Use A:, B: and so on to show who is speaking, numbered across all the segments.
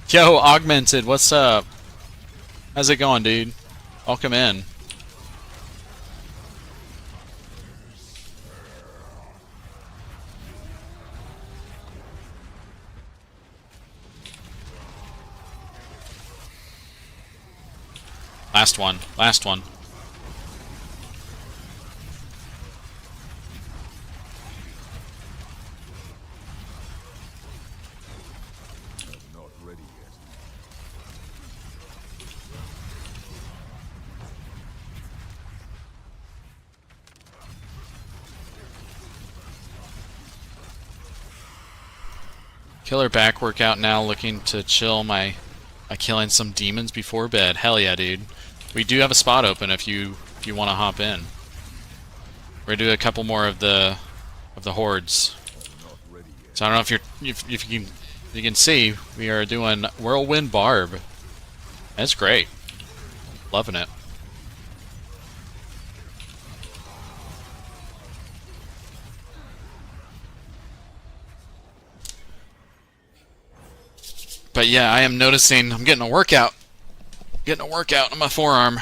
A: Yo, Augmented, what's up? How's it going, dude? Welcome in. Last one. Last one.
B: Not ready yet.
A: Killer back workout now, looking to chill my killing some demons before bed. Hell yeah, dude. We do have a spot open if you want to hop in. We're gonna do a couple more of the hordes.
B: Not ready yet.
A: So I don't know if you can see we are doing Whirlwind Barb. That's great. Loving it. But yeah, I am noticing I'm getting a workout. Getting a workout on my forearm.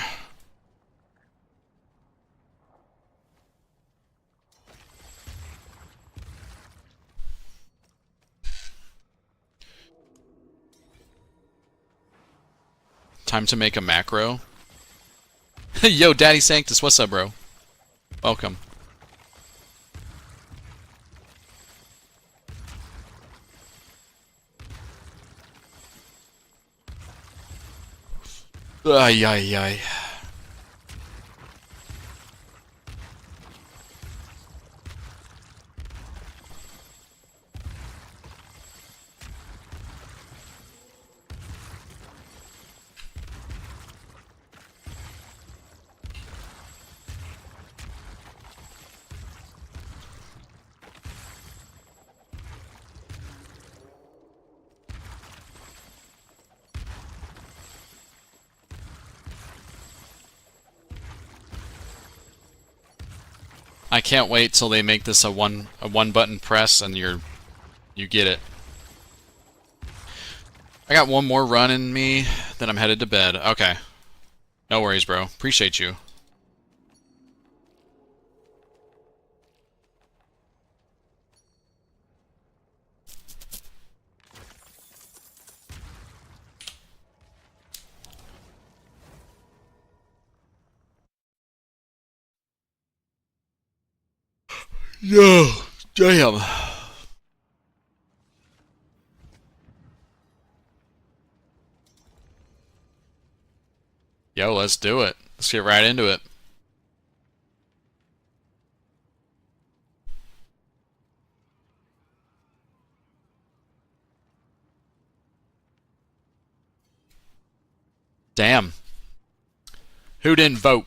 A: Time to make a macro. Yo, Daddy Sanctus, what's up, bro? Welcome. Ay, ay, ay. I can't wait till they make this a one button press and you get it. I got one more run in me, then I'm headed to bed. Okay. No worries, bro. Appreciate you. Yo, damn. Yo, let's do it. Let's get right into it. Damn. Who didn't vote?